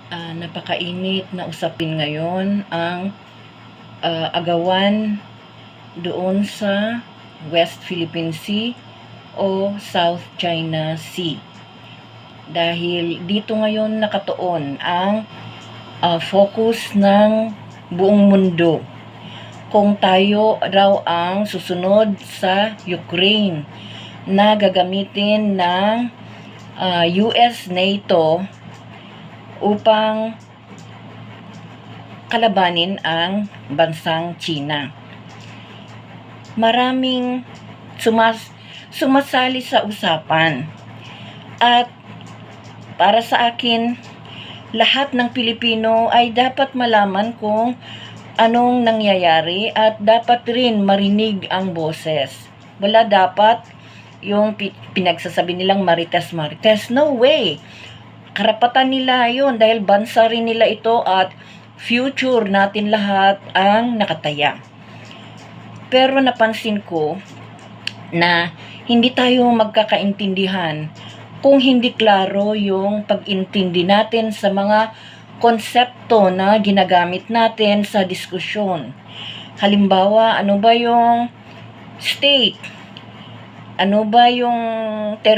Napakainit na usapin ngayon ang agawan doon sa West Philippine Sea o South China Sea. Dahil dito ngayon nakatuon ang focus ng buong mundo. Kung tayo raw ang susunod sa Ukraine na gagamitin ng US NATO upang kalabanin ang bansang China. Maraming sumasali sa usapan. At para sa akin, lahat ng Pilipino ay dapat malaman kung anong nangyayari at dapat rin marinig ang boses. Wala dapat yung pinagsasabi nilang marites. No way! Karapatan nila yun dahil bansa rin nila ito at future natin lahat ang nakataya. Pero napansin ko na hindi tayo magkakaintindihan kung hindi klaro yung pag-intindi natin sa mga konsepto na ginagamit natin sa diskusyon. Halimbawa, ano ba yung state? Ano ba yung territory?